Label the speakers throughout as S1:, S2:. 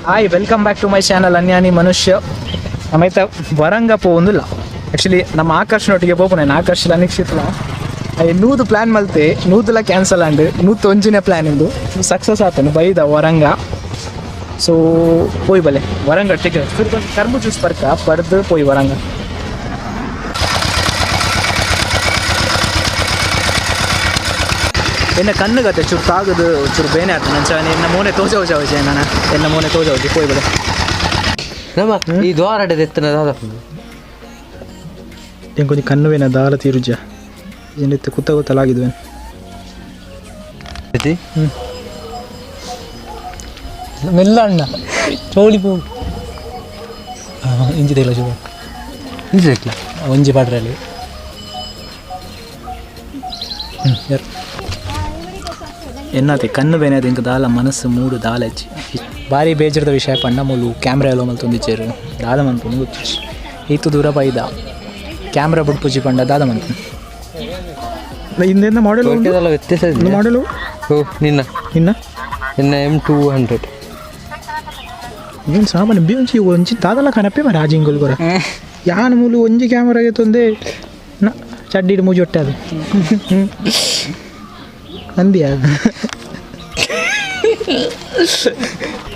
S1: Hi welcome back to my channel ಅನ್ಯಾನಿ ಮನುಷ್ಯ ನಮ್ಮೈತೆ ವರಂಗ ಪೋಂದಿಲ್ಲ ಆ್ಯಕ್ಚುಲಿ ನಮ್ಮ ಆಕರ್ಷಣೊಟ್ಟಿಗೆ ಪೋಪು ನಾನು ಆಕರ್ಷಣ ಅನಿಕ್ಷಿತಲ ನೂದು ಪ್ಲ್ಯಾನ್ ಮಲ್ತೆ ನೂದೆಲ್ಲ ಕ್ಯಾನ್ಸಲ್ ಆಂಡ್ ನೂತು ಒಂಜಿನ ಪ್ಲ್ಯಾನ್ ಇಂದು ಸಕ್ಸಸ್ ಆತನು ಬೈದ ವರಂಗ ಸೊ ಪೋಯ್ ಬಲೆ ವರಂಗ ಟಿಕೆಟ್ ಕರ್ಮು ಚೂಸ್ ಪರ್ದು ಪೋಯ್ ವರಂಗ ಎನ್ನ ಕಣ್ಣುಗತ್ತೆ ಚೂರು ತಾಗದು ಚೂರು ಬೇನೆ ಆಗ್ತದೆ ನಂಚಾನೆ ಎನ್ನ ಮೋನೆ ತೋಜ ಹೋಜೆ ನಾನು ಎನ್ನ ಮೋನೆ ತೋಜ ಹೋಜೆ ಪೋಯ್ ಬಲೆ
S2: ನಮ್ಮ ಈ ದ್ವಾರ ಎತ್ತನ
S1: ಎಂಕೊಂದು ಕಣ್ಣುವೇನ ದಾರ ತೀರುಜ ಏನಿತ್ತು ಗೊತ್ತಾಗಿದ್ವೆ ಮೆಲ್ಲ ಅಣ್ಣ ಚೋಳಿ ಪೋ ಇಂಜಿ ತೆಗಲ ಚೂ ಇಂಜಿ ತೆಗ್ಲ ಒಂಜಿ ಪಾಡ್ರಲ್ಲಿ ಎನ್ನತೆ ಕಣ್ಣು ಬೇನೆ ಅದು ಇಂಕ ದಾಲ ಮನಸ್ಸು ಮೂಡು ದಾಲ ಹೆಚ್ಚಿ ಭಾರಿ ಬೇಜಾರದ ವಿಷಯ ಪಣ್ಣ ಮೂಲು ಕ್ಯಾಮ್ರಾ ಎಲ್ಲ ಮಲ್ ತೊಂದಿಚ್ಚೇರು ದಾದ ಮನ್ಪುನು ಗೊತ್ತು ಈತು ದೂರ ಬೈದ ಕ್ಯಾಮ್ರಾ ಬಿಡ್ಪುಜಿ ಪಂಡ ದಾದ ಮನ್ಪು ಹಿಂದೆಂದ ಮಾಡೆಲ್
S2: ವ್ಯತ್ಯಾಸ
S1: ಮಾಡೆಲು
S2: ಓ ನಿನ್ನ ನಿನ್ನ M200
S1: ಏನು ಸಾಮಾನ್ಯ ಬಿಂಚಿ ಒಂಜಿ ದಾದಲ್ಲ ಕನಪೆ ಮರ ಆಜಿಂಗುಲ್ ಗೊರ ಯಾನ್ ಮೂಲು ಒಂಜಿ ಕ್ಯಾಮ್ರಾಗೆ ತೊಂದೆ ನ ಚಡ್ಡಿಡು ಮೂಜಿ ಹೊಟ್ಟೆ ಅದು ಅಂದಿಯ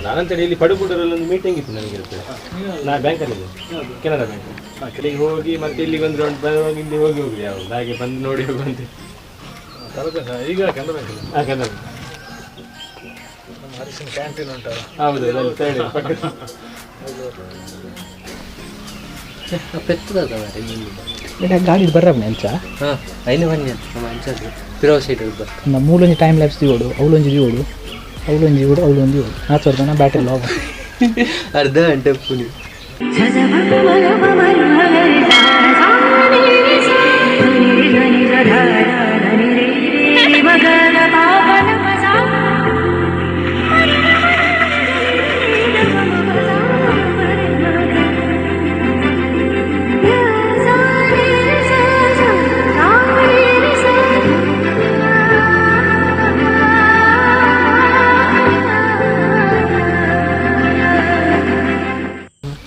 S3: ನಾನಂತೇಳಿ ಇಲ್ಲಿ ಪಡುಬೂಡರಲ್ಲಿ ಒಂದು ಮೀಟಿಂಗ್ ಇತ್ತು ನನಗೆ ನಾ ಬ್ಯಾಂಕಲ್ಲಿದ್ದೆ ಕೆನರಾ ಬ್ಯಾಂಕ್ ಅಲ್ಲಿಗೆ ಹೋಗಿ ಮತ್ತೆ ಇಲ್ಲಿಗೆ ಒಂದು ರೌಂಡ್ ಬರುವಾಗ ಇಲ್ಲಿ ಹೋಗಿ ಯಾವುದು ಹಾಗೆ ಬಂದು ನೋಡಿ ಹೋಗುವಂತೆ ಈಗ ಕೆನರಾ ಬ್ಯಾಂಕ್ ಹಾಂ ಕೆನರಾ ಬ್ಯಾಂಕ್ ಕ್ಯಾಂಟೀನ್ ಉಂಟಲ್ಲ ಹೌದು ಅಲ್ಲಿ ಸೈಡ್
S1: ಗಾಡಿ ಬರ್ರ ಅಂಚ
S2: ಹಾಂ ಐದು ಬನ್ನಿ ನಮ್ಮ ಅಂಚದು ಪಿರೋ ಸೈಡ್
S1: ನಮ್ಮ ಮೂಲೊಂಜಿ ಟೈಮ್ ಲ್ಯಾಬ್ಸ್ ದಿವೋಡು ಅವಳೊಂಜಿ ದಿವೋಡು ಅವಳೊಂಜಿ ಓಡು ನಾಲ್ಕು ವರ್ಷ ಬ್ಯಾಟ್ರಿ ಲಾಗ್
S2: ಅರ್ಧ ಗಂಟೆ ಪುನಿ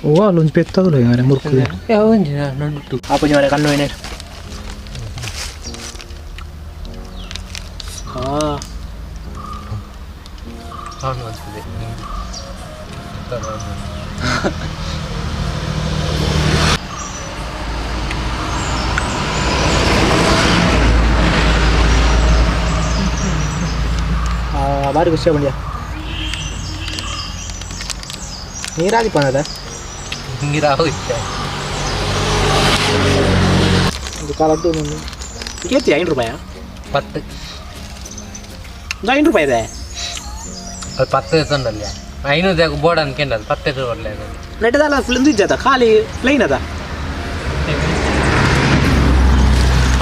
S1: ಓ ಅಲ್ಲೊಂದು ಪೆತ್ತದಲ್ಲ ಮಾರೆ ಮುರ್ಕುದೆ
S2: ಯಾವ ನಂಟು
S1: ಆಪುಜಿ ಮಾರೆ ಕಣ್ಣು ಏನೇ ಭಾರಿ ಖುಷಿ ಬಂದ್ಯಾ ನೀರಾಗಿ ಪಣದ
S2: ಹಿಂಗಿರಾವಿತ್ತೆ
S1: ಇದು ಕಾಲದ್ದು ಕೇಳ್ತಿ 5 ರೂಪಾಯ
S2: 10
S1: 5 ರೂಪಾಯಿ ಇದೆ
S2: ಅದು 10 ಎತ್ತಂಡಲ್ಲ 500 ಬೋರ್ಡ್ ಅನ್ಕೊಂಡದು 10 ಬರಲೇ
S1: ನೆಟ್ಟದಲ್ಲ ಫುಲ್ ಇಜ್ಜದ ಖಾಲಿ ಪ್ಲೈನ್ ಅದ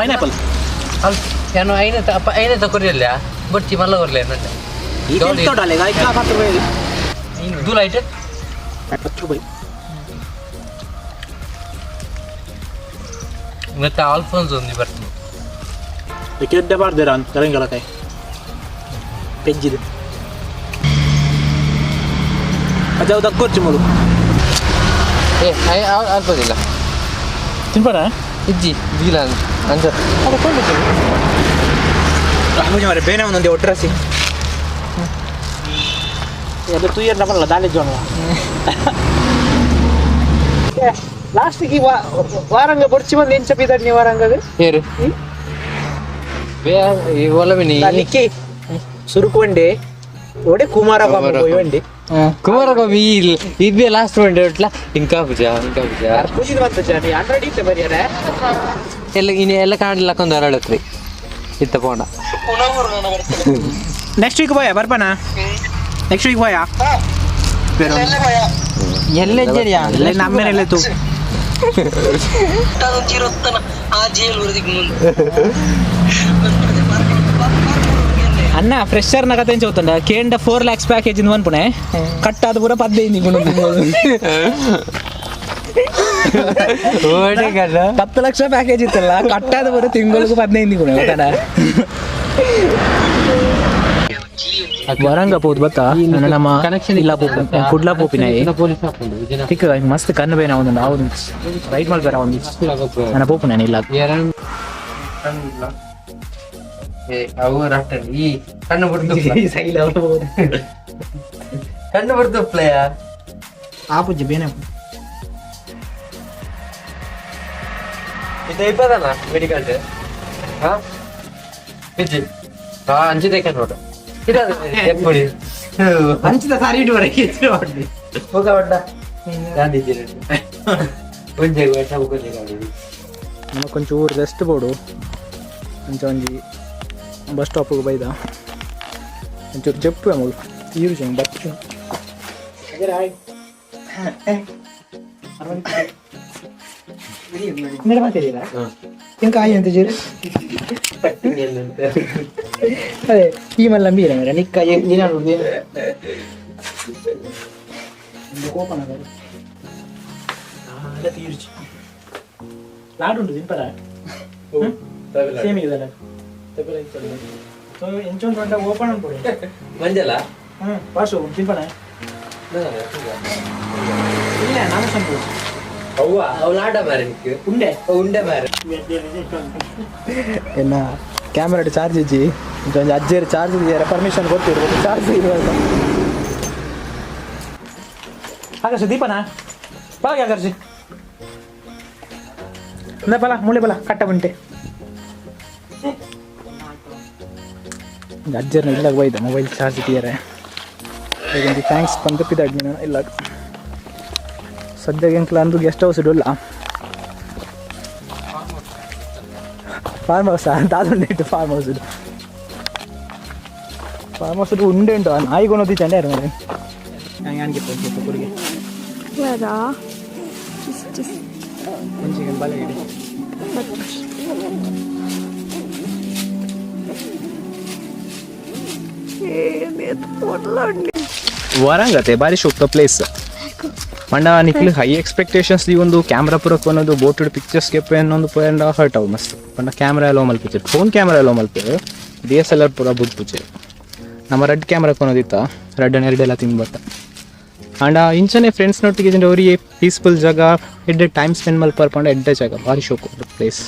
S1: ಪೈನಾಪಲ್
S2: ಅಲ್ಲಿ ಏನು 5 ತಗೊರಿಲ್ಲ ಬಟ್ಟಿ ಮಲ್ಲ ಬರಲೇ ನಂಡೆ
S1: ಇದು ತೊಡಲೆ ಗಾಯ 10 ರೂಪಾಯಿ
S2: ಇದು ಲೈಟ್
S1: 10 ರೂಪಾಯಿ
S2: ಮತ್ತೆ ಆಲ್ಫೋನ್ಸ್ ಒಂದು ಬರ್ತೀನಿ
S1: ಕೆಡ್ಡೆ ಬಾರ್ದೇರ ಅಂತ ತರಂಗಲ ಕೈ ಪೆಜ್ಜಿದೆ ಅದು ದಕ್ಕೋರ್ಚಿ ಮೂರು
S2: ಅಲ್ಪದಿಲ್ಲ
S1: ತಿನ್ಪಾರ
S2: ಇಜ್ಜಿ ಬೀಲ ಅಂಜ
S1: ರಾಮೂಜಿ ಮಾರೆ ಬೇನೆ ಒಂದೊಂದೇ ಒಟ್ರಾಸಿ ಅದು 2 ಇಯರ್ ನಮ್ಮಲ್ಲ ದಾಳಿ ಜೋಣ ಲಾಸ್ಟಿಗೆ ವಾರಂಗ ಬೊಡ್ಚಿ ಬಂದು ಏನು ಚಪ್ಪಿದ್ದಾಳೆ ನೀವು ವಾರಂಗದು
S2: ಹೇರು ಈ ಒಲವಿನಿ
S1: ನಿಕ್ಕಿ ಸುರುಕೊಂಡೆ ಒಡೆ ಕುಮಾರಸ್ವಾಮಿ
S2: ಕುಮಾರಸ್ವಾಮಿ ಇಬ್ಬೇ ಲಾಸ್ಟ್ ಬಂಡೆ ಒಟ್ಲ ಇಂಕಾ ಪೂಜಾ
S1: ಖುಷಿ ಬಂತ ಜಾನಿ ಆಲ್ರೆಡಿ ಇತ್ತೆ ಬರಿಯಾರ
S2: ಎಲ್ಲ ಇನ್ನು ಎಲ್ಲ ಕಾಣಲಿಲ್ಲ ಕೊಂದು ಹರಳತ್ರಿ ಇತ್ತ ಪೋಣ
S1: ನೆಕ್ಸ್ಟ್ ವೀಕ್ ಬಾಯ ಬರ್ಬಾನ ನೆಕ್ಸ್ಟ್ ವೀಕ್ ಬಾಯ
S2: ಎಲ್ಲೆಜ್ಜರಿಯಾ
S1: ನಮ್ಮೇನೆಲ್ಲ ತು ಅಣ್ಣ ಫ್ರೆಶರ್ನ ಕತೆ ಚೌತಂಡ ಕೇಂಡ 4 lakhs ಪ್ಯಾಕೇಜ್ ಇಂದ ಅನ್ಪುಣೆ ಕಟ್ಟಾದ ಪೂರ 15 10 ಲಕ್ಷ ಪ್ಯಾಕೇಜ್ ಇತ್ತಲ್ಲ ಕಟ್ಟಾದ ಪೂರ ತಿಂಗಳಿಗೆ 15 ಗುಣ ವರಂಗ ಪೋದು ಬತ್ತಾ ನಮ್ಮ ಇಲ್ಲ ಪೋಪು ಕುಡ್ಲ ಪೋಪಿನಾಯಿ
S2: ಪೊಲೀಸ್ ಹಾಕೊಂಡು ವಿಜಯನಗರ
S1: ಟಿಕ್ಕ ಮಸ್ತ್ ಕಣ್ಣು ಬೇನ ಒಂದು ನಾವು ರೈಟ್ ಮಾಡ್ಬೇರ ಒಂದು ನನ್ನ ಪೋಪು ನಾನು ಇಲ್ಲ
S2: ಅವು ರಟ್ಟೆ ಈ ಕಣ್ಣು ಬಿಡ್ತು ಕಣ್ಣು ಬಿಡ್ತು ಪ್ಲೇಯ
S1: ಆಪುಜ್ಜಿ ಬೇನೆ
S2: ಇದು ಇಪ್ಪದಲ್ಲ ಮೆಡಿಕಲ್ ಹಾ ಬಿಜ್ಜಿ ಹಾ ಅಂಚಿದೆ ನೋಡು ಎಪ್ಪಡಿ
S1: ಅಂಚಿದ ಸಾರಿ ಇಡುವರೆಗೆ ಹೆಚ್ಚು ಮಾಡಿ
S2: ಹೋಗ ಒಡ್ಡ ಗಾಂಧೀಜಿ ಒಂಜೆ ವೇಷ ಹೋಗೋದು
S1: ನಮ್ಮ ಕೊಂಚೂರು ರೆಸ್ಟ್ ಬೋಡು ಅಂಚ ಒಂಜಿ ಬಸ್ ಸ್ಟಾಪಿಗೆ ಬೈದ ಒಂಚೂರು ಜಪ್ಪು ಅಮಲು ಈರು ಜನ ಬಚ್ಚು ಕಾಯಿ ಅಂತ ಜೀರು ಅದೇ ಈ ಮಲ್ಲ ಮೀರ ಮೇರೆ ನಿಕ್ಕ ನೀನು ಕೋಪನ ತೀರ್ಚಿ ಲಾಡು ಉಂಟು ಸಿಂಪರ ಸೇಮ್ ಇದಲ್ಲ ಎಂಚೊಂದು ಗಂಟೆ ಓಪನ್ ಅನ್ಕೊಡಿ
S2: ಮಂಜಲ
S1: ಪಾಶು ಸಿಂಪನ ಇಲ್ಲ ನಾನು ಸಂಪು
S2: ಅವ್ವ ಅವು ಲಾಡ ಮಾರೆ ನಿಕ್ಕು
S1: ಉಂಡೆ
S2: ಉಂಡೆ ಮಾರೆ
S1: ಎನ್ನ ಕ್ಯಾಮ್ರಾ ಚಾರ್ಜ್ ಇಜ್ಜಿ ಒಂದು ಅಜ್ಜೇರು ಚಾರ್ಜ್ ಇದೆಯಾ ಪರ್ಮಿಷನ್ ಕೊಟ್ಟಿರ್ಬೋದು ಚಾರ್ಜ್ ಇರುವಾಗ ಆಕರ್ಷ ದೀಪನಾ ಬಾಗ ಆಕರ್ಷಿ ಅಂದ ಬಲ ಮುಳ್ಳೆ ಬಲ ಕಟ್ಟ ಬಂಟೆ ಅಜ್ಜರ್ನ ಇಲ್ಲಾಗ ಬೈದ ಮೊಬೈಲ್ ಚಾರ್ಜ್ ಇಟ್ಟಿದ್ದಾರೆ ಈಗೊಂದು ಥ್ಯಾಂಕ್ಸ್ ಬಂದು ಪಿದಾಡ್ ನೀನು ಇಲ್ಲ ಸದ್ಯಕ್ಕೆ ಎಂಕ್ಲ ಅಂದು ಗೆಸ್ಟ್ ಹೌಸ್ ಇಡಲ್ಲ ಫಾರ್ಮ್ ಹೌಸ್ ದಾದುಂಡೆ ಇಟ್ಟು ಫಾರ್ಮ್ ಹೌಸ್ ಇಡು ಫಾರ್ಮ್ ಹೌಸ್ ಇಟ್ಟು ಉಂಡೆ ಉಂಟು ನಾಯಿಗೊಂದು ಚಂಡೆ ಯಾರು ನೋಡಿ ಹಂಗೆ ಕುರಿಗೆ ಮುಂಚೆಗೆ ಬಲ ಇಡಿ ವರಂಗತೆ ಬಾರಿ ಶೋಕ ಪ್ಲೇಸ್ ಮಂಡ ನಿಕ್ಲು ಹೈ ಎಕ್ಸ್ಪೆಕ್ಟೇಷನ್ಸ್ ದಿ ಒಂದು ಕ್ಯಾಮ್ರಾ ಪೂರಕ್ಕೆ ಅನ್ನೋದು ಬೋಟೆಡ್ ಪಿಕ್ಚರ್ಸ್ಗೆ ಅನ್ನೊಂದು ಪೋಯಂಡ ಹರ್ಟ್ ಅವು ಮಸ್ತ್ ಪಂಡ ಕ್ಯಾಮ್ರಾ ಎಲ್ಲೋ ಮಲ್ಪಿಚ್ಚೆ ಫೋನ್ ಕ್ಯಾಮ್ರಾ ಎಲ್ಲೋ ಮಲ್ಪೆ DSLR ಪೂರ ಬುದ್ಪುಚ್ಚೆ ನಮ್ಮ ರೆಡ್ ಕ್ಯಾಮ್ರಾ ಕೊನೋದಿತ್ತ ರೆಡ್ ಅಂಡ್ ಎರಡೆಲ್ಲ ತಿನ್ಬತ್ತ ಅಂಡ ಇಂಚನೆ ಫ್ರೆಂಡ್ಸ್ನೊಟ್ಟಿಗೆ ಅವರಿಗೆ ಪೀಸ್ಫುಲ್ ಜಾಗ ಎಡ್ಡೆ ಟೈಮ್ ಸ್ಪೆಂಡ್ ಮಲ್ಪರ್ ಪಂಡ ಎಡ್ಡೆ ಜಾಗ ಭಾರಿ ಶೋಕು ಪ್ಲೇಸ್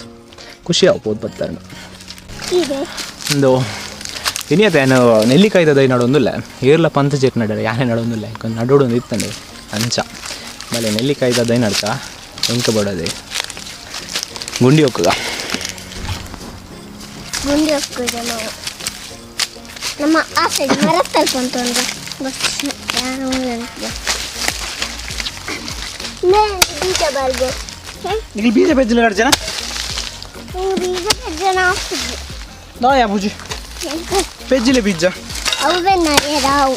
S1: ಖುಷಿ ಆಗ್ಬೋದು ಬರ್ತಾರೆ ಒಂದು ಇನಿಯತೆ ನಾನು ನೆಲ್ಲಿಕಾಯ್ದ ದೈ ನಡೊಂದಿಲ್ಲ ಏರ್ಲ ಪಂತ ಜೇಟ್ ನಡ್ಯಾರ ಯಾನೇ ನಡೊಂದಿಲ್ಲ ಯಾಕಂದ್ರೆ ನಡೋಡೊಂದು ಇತ್ತಂಡೆ ಅಂಚ ಬಲೆ ನೆಲ್ಲಿಕಾಯ್ದ ದೈ ನಡ್ಕ ಎಂಕ ಬಡೋದೆ ಗುಂಡಿ ಹೋಗ್ಗ
S4: ಗುಂಡಿ ಹೋಗ್ತದೆ ನಾವು ನಮ್ಮ ಆ ಸೈಡ್ ಮರ ತಲ್ಕೊಂತಂದ್ರೆ ಬೀಜ ಬರ್ದು
S1: ಇಲ್ಲಿ ಬೀಜ ಬೆಜ್ಜಲು ಎರಡು ಜನ
S4: ಬೀಜ ಜನ ಆಗ್ತಿದ್ವಿ
S1: ನಾಯಾ ಬುಜಿ ಬೆಜ್ಜಿಲೆ ಬೀಜ
S4: ಅವೇ ನಡಿಯರಾವು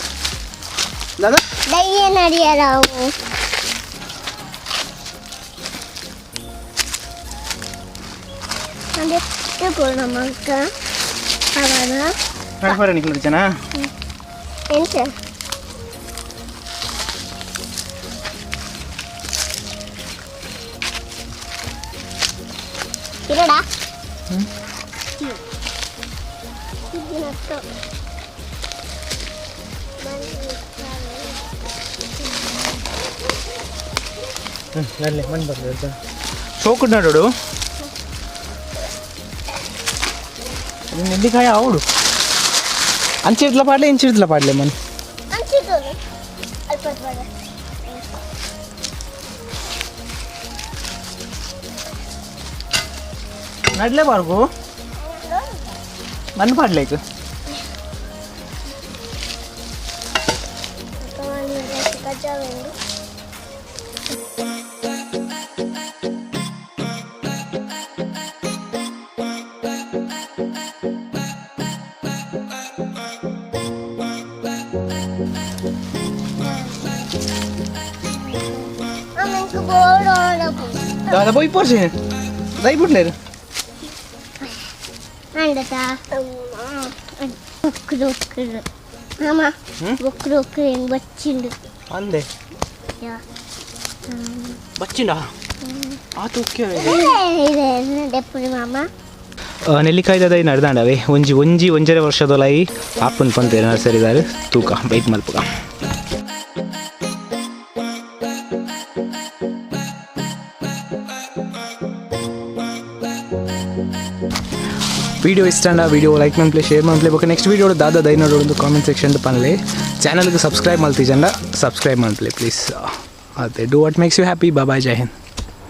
S1: ದಾದಾ
S4: ದಯ್ಯೇ ನಡಿಯರಾವು ಅದೇ ತಗೊಳ್ಳ ಮಕ್ಕ ಅವನ
S1: ನಡ್ಬಾರ ನಿಕ್ಲು ಜನ
S4: ಎಂತ ಇರಡ
S1: ನಲ್ಲೇ ಮಣ್ಣು ಬರ್ತದೆ ಶೋಕು ನಡೋಡು ನೆಲ್ಲಿಕಾಯ ಅವಡು ಅಂಚಿಡ್ಲ ಪಾಡ್ಲೆ ಇಂಚಿಡ್ಲ ಪಾಡ್ಲೆ ಮನ್
S4: ಅಂಚಿದ್ದೋದು ಅಲ್ಪ ಬೇಡ
S1: ನಡ್ಲೇಬಾರ್ಗು ಮಣ್ಣು ಪಾಡ್ಲೇಕು
S4: ಕಜ್ಜಾವೆಂದು ಅಮ್ಮಂಗೆ ಬೋರ್ಡ್ ಓಡಬು
S1: दादा बोई पर्छ दाइ बुट्ने
S4: ಅಂಡತಾ ಬುಕ್ರು ಮಾಮ ಬುಕ್ರು ಕ್ರೇನ್ ಬಚ್ಚಿಂಡು
S1: ಅಂದೆ
S4: ಯಾ
S1: ಬಚ್ಚಿಂಡ ಆ ತುಕ್ಕೆ
S4: ಇದೆ ಡೆಪ್ಪುರಿ ಮಾಮ
S1: ನೆಲ್ಲಿಕಾಯ್ದೈ ನಡೆದಾಂಡವೆ ಒಂಜರೆ ವರ್ಷದೊಲೈ ಆಪನ್ ಪಂತೆ ನರ್ಸರಿದಾರು ತೂಕ ಬೈಟ್ ಮಲ್ಪಗ. ವಿಡಿಯೋ ಇಷ್ಟ ವಿಡಿಯೋ ಲೈಕ್ ಮಾಡ್ಲಿ ಶೇರ್ ಮಾಡ್ಲಿ ಬೇಕು. ನೆಕ್ಸ್ಟ್ ವಿಡಿಯೋ ದಾದ ದೈನೋಡು ಒಂದು ಕಾಮೆಂಟ್ ಸೆಕ್ಷನ್ ಪನ್ನಲೆ ಚಾನಲ್ಗೆ ಸಬ್ಸ್ಕ್ರೈಬ್ ಮಾಡ್ತೀಜಂಡ ಸಬ್ಸ್ಕ್ರೈಬ್ ಮಾಡ್ಲಿ ಪ್ಲೀಸ್. ಅದೇ do what makes you happy. Bye Jai Hind.